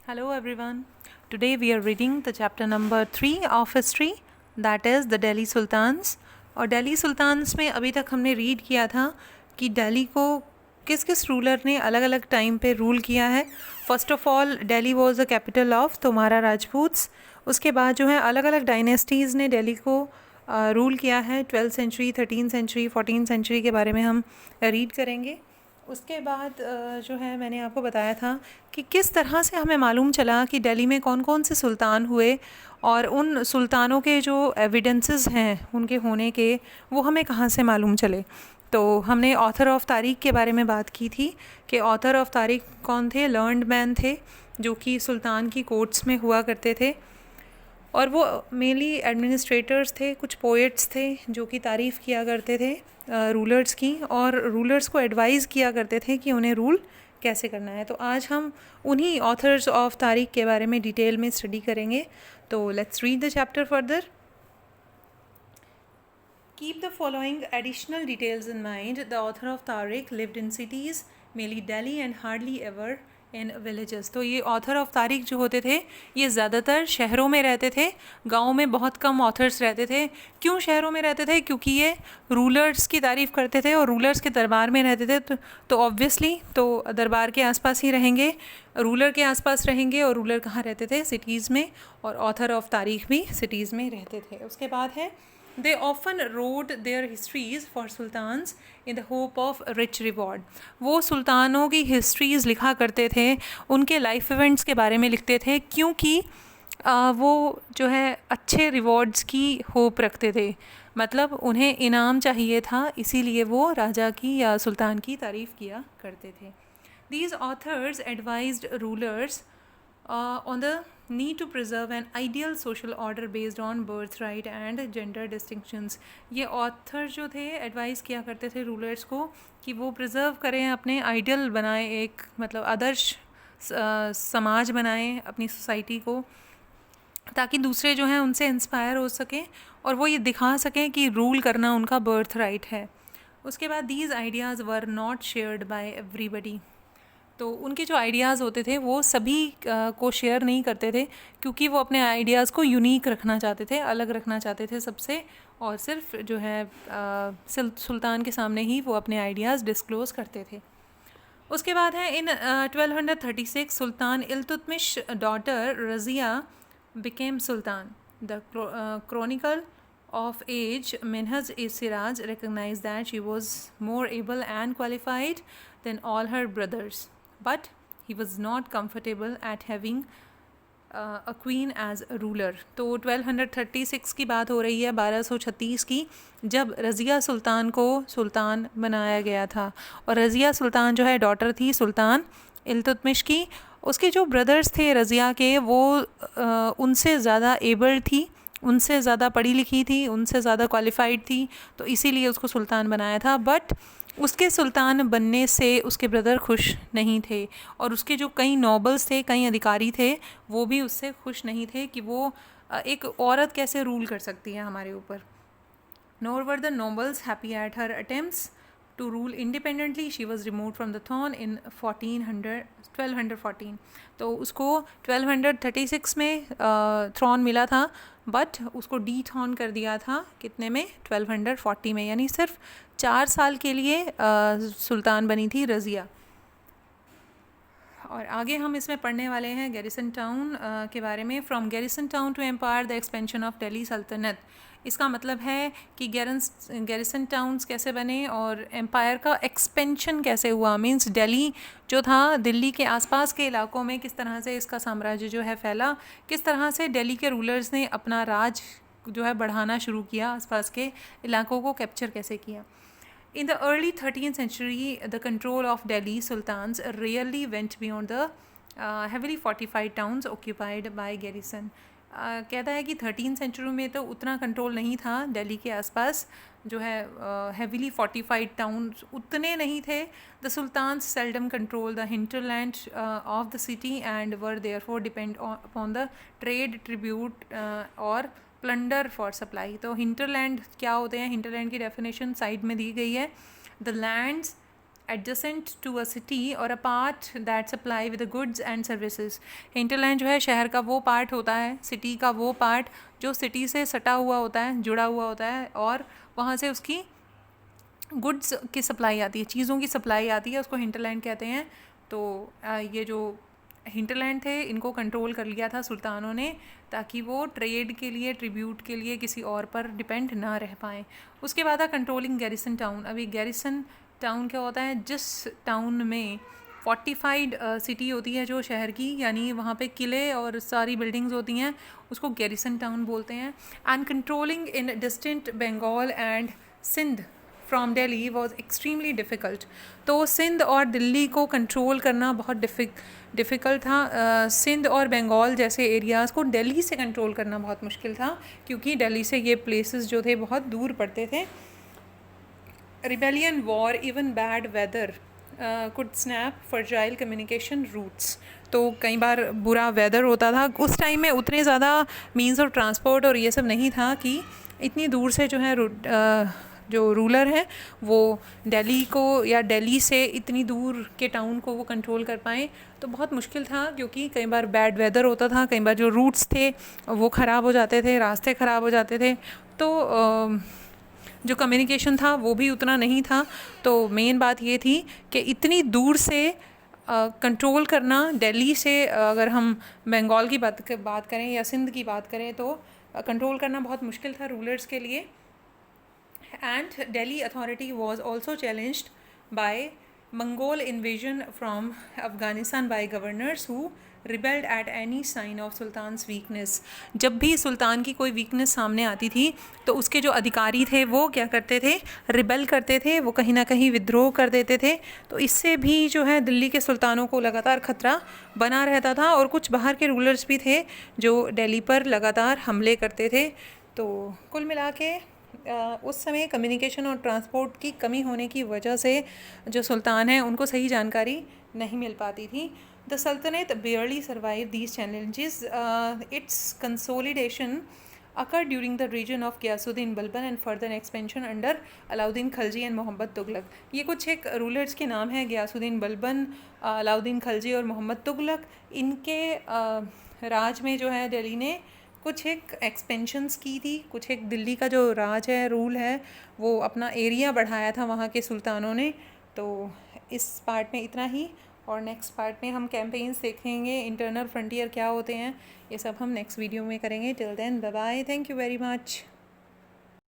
Hello everyone. Today we are reading the chapter number 3 of history, that is the Delhi Sultans. और Delhi sultans में अभी तक हमने read किया था कि दिल्ली को किस किस रूलर ने अलग अलग टाइम पे रूल किया है. First of all Delhi was the capital of Tomara Rajputs. उसके बाद जो है अलग अलग डायनेस्टीज़ ने दिल्ली को रूल किया है. 12th century, 13th century, 14th century के बारे में हम रीड करेंगे. उसके बाद जो है मैंने आपको बताया था कि किस तरह से हमें मालूम चला कि दिल्ली में कौन कौन से सुल्तान हुए और उन सुल्तानों के जो एविडेंसेस हैं उनके होने के वो हमें कहाँ से मालूम चले. तो हमने ऑथर ऑफ तारीख के बारे में बात की थी कि ऑथर ऑफ तारीख कौन थे. लर्नड मैन थे जो कि सुल्तान की कोर्ट्स में हुआ करते थे और वो मेनली एडमिनिस्ट्रेटर्स थे. कुछ पोएट्स थे जो कि तारीफ़ किया करते थे रूलर्स की और रूलर्स को एडवाइज़ किया करते थे कि उन्हें रूल कैसे करना है. तो आज हम उन्हीं ऑथर्स ऑफ तारीख के बारे में डिटेल में स्टडी करेंगे. तो let's read the chapter further. Keep the following additional details in mind. The author of Tariq lived in cities, mainly Delhi, and hardly ever in villages. तो ये ऑथर ऑफ तारीख जो होते थे ये ज़्यादातर शहरों में रहते थे. गाँव में बहुत कम ऑथर्स रहते थे. क्यों शहरों में रहते थे? क्योंकि ये रूलर्स की तारीफ़ करते थे और रूलर्स के दरबार में रहते थे. तो ऑब्वियसली तो दरबार के आसपास ही रहेंगे, रूलर के आसपास रहेंगे. और रूलर कहाँ रहते थे? सिटीज़ में. और ऑथर ऑफ तारीख भी सिटीज़ में रहते थे. उसके बाद है They often wrote their histories for sultans in the hope of rich reward. वो सुल्तानों की हिस्ट्रीज़ लिखा करते थे, उनके लाइफ इवेंट्स के बारे में लिखते थे क्योंकि वो जो है अच्छे रिवॉर्ड्स की होप रखते थे. मतलब उन्हें इनाम चाहिए था, इसीलिए वो राजा की या सुल्तान की तारीफ़ किया करते थे. These authors advised rulers on the need to preserve an ideal social order based on birthright and gender distinctions. ये ऑथर जो थे एडवाइस किया करते थे रूलर्स को कि वो प्रिजर्व करें, अपने आइडियल बनाएं, एक मतलब आदर्श समाज बनाएं अपनी सोसाइटी को, ताकि दूसरे जो हैं उनसे इंस्पायर हो सकें और वो ये दिखा सकें कि रूल करना उनका बर्थ राइट है. उसके बाद these ideas were not shared by everybody. तो उनके जो आइडियाज़ होते थे वो सभी को शेयर नहीं करते थे क्योंकि वो अपने आइडियाज़ को यूनिक रखना चाहते थे, अलग रखना चाहते थे सबसे. और सिर्फ जो है सुल्तान के सामने ही वो अपने आइडियाज़ डिस्क्लोज़ करते थे. उसके बाद है in 1236 sultan Iltutmish daughter Razia became sultan. The chronicle of age Minhaj e Siraj recognized that she was more able and qualified than all her brothers, but he was not comfortable at having a queen as a ruler. तो 1236 की बात हो रही है, 1236 की, जब रज़िया सुल्तान को सुल्तान बनाया गया था. और रज़िया सुल्तान जो है डॉटर थी सुल्तान इल्तुतमिश की. उसके जो ब्रदर्स थे रज़िया के वो उनसे ज़्यादा एबल्ड थी, उनसे ज़्यादा पढ़ी लिखी थी, उनसे ज़्यादा क्वालिफाइड थी, तो इसीलिए उसको सुल्तान बनाया था. बट उसके सुल्तान बनने से उसके ब्रदर खुश नहीं थे और उसके जो कई नॉबल्स थे, कई अधिकारी थे, वो भी उससे खुश नहीं थे कि वो एक औरत कैसे रूल कर सकती है हमारे ऊपर. Nor were the nobles happy at her attempts to rule independently. She was removed from the throne in 1214. तो उसको 1236 में थ्रोन मिला था, बट उसको डी थ्रोन कर दिया था कितने में? 1240 में. यानी सिर्फ 4 साल के लिए सुल्तान बनी थी रज़िया. और आगे हम इसमें पढ़ने वाले हैं गैरिसन टाउन के बारे में. From garrison town to empire the expansion of Delhi Sultanate. इसका मतलब है कि गैरिसन टाउन्स कैसे बने और एम्पायर का एक्सपेंशन कैसे हुआ. मींस दिल्ली जो था, दिल्ली के आसपास के इलाकों में किस तरह से इसका साम्राज्य जो है फैला, किस तरह से दिल्ली के रूलर्स ने अपना राज जो है बढ़ाना शुरू किया, आसपास के इलाकों को कैप्चर कैसे किया. In the early 13th century, the control of Delhi sultans rarely went beyond the heavily fortified towns occupied by garrison. कहता है कि 13th सेंचुरी में तो उतना कंट्रोल नहीं था दिल्ली के आसपास, जो है heavily fortified towns उतने नहीं थे. The sultans seldom controlled the hinterland of the city and were therefore depend upon the trade, tribute और प्लंडर फॉर सप्लाई. तो हिंटरलैंड क्या होते हैं? हिंटरलैंड की डेफिनेशन साइड में दी गई है. The lands adjacent to a city or a part that supply with the goods and services. hinterland जो है शहर का वो पार्ट होता है, सिटी का वो पार्ट जो सिटी से सटा हुआ होता है, जुड़ा हुआ होता है, और वहाँ से उसकी गुड्स की सप्लाई आती है, चीज़ों की सप्लाई आती है, उसको हिंटरलैंड कहते हैं. तो ये जो हिंटरलैंड थे इनको कंट्रोल कर लिया था सुल्तानों ने, ताकि वो ट्रेड के लिए, ट्रिब्यूट के लिए किसी और पर डिपेंड ना रह पाएँ. उसके बाद था कंट्रोलिंग गैरिसन टाउन. अभी गैरिसन टाउन क्या होता है? जिस टाउन में फोर्टिफाइड सिटी होती है जो शहर की, यानी वहाँ पे किले और सारी बिल्डिंग्स होती हैं, उसको गैरिसन टाउन बोलते हैं. And controlling in distant Bengal and Sindh from Delhi was extremely difficult. तो सिंध और दिल्ली को कंट्रोल करना बहुत डिफ़िकल्ट था. सिंध और बंगाल जैसे एरियाज़ को दिल्ली से कंट्रोल करना बहुत मुश्किल था, क्योंकि दिल्ली से ये प्लेसेस जो थे बहुत दूर पड़ते थे. Rebellion, war, even bad weather could snap fragile communication routes. तो कई बार बुरा वेदर होता था. उस टाइम में उतने ज़्यादा मीन्स ऑफ ट्रांसपोर्ट और ये सब नहीं था कि इतनी दूर से जो है जो रूलर हैं वो दिल्ली को या दिल्ली से इतनी दूर के टाउन को वो कंट्रोल कर पाएँ. तो बहुत मुश्किल था, क्योंकि कई बार बैड वेदर होता था, कई बार जो रूट्स थे वो ख़राब हो जाते थे, रास्ते ख़राब हो जाते थे. तो जो कम्युनिकेशन था वो भी उतना नहीं था. तो मेन बात ये थी कि इतनी दूर से कंट्रोल करना, दिल्ली से अगर हम बंगाल की बात करें या सिंध की बात करें, तो कंट्रोल करना बहुत मुश्किल था रूलर्स के लिए. And Delhi authority was also challenged by Mongol invasion from Afghanistan by governors who rebelled at any sign of Sultan's weakness. जब भी सुल्तान की कोई वीकनेस सामने आती थी तो उसके जो अधिकारी थे वो क्या करते थे? रिबेल करते थे, वो कहीं ना कहीं विद्रोह कर देते थे. तो इससे भी जो है दिल्ली के सुल्तानों को लगातार खतरा बना रहता था, और कुछ बाहर के रूलर्स भी थे जो दिल्ली पर लगातार हमले करते थे. तो कुल मिला के उस समय कम्युनिकेशन और ट्रांसपोर्ट की कमी होने की वजह से जो सुल्तान हैं उनको सही जानकारी नहीं मिल पाती थी. द सल्तनत बेयरली survive these challenges. It's consolidation occurred during the region of Ghiyasuddin Balban and further expansion under Alauddin Khalji and Mohammad Tughlaq. ये कुछ एक रूलर्स के नाम हैं, गियासुद्दीन बलबन, अलाउद्दीन खलजी और मोहम्मद तुगलक. इनके राज में जो है दिल्ली ने कुछ एक एक्सपेंशंस की थी, कुछ एक दिल्ली का जो राज है, रूल है, वो अपना एरिया बढ़ाया था वहाँ के सुल्तानों ने. तो इस पार्ट में इतना ही, और नेक्स्ट पार्ट में हम कैंपेन्स देखेंगे, इंटरनल फ्रंटियर क्या होते हैं, ये सब हम नेक्स्ट वीडियो में करेंगे. Till then bye bye, thank you very much.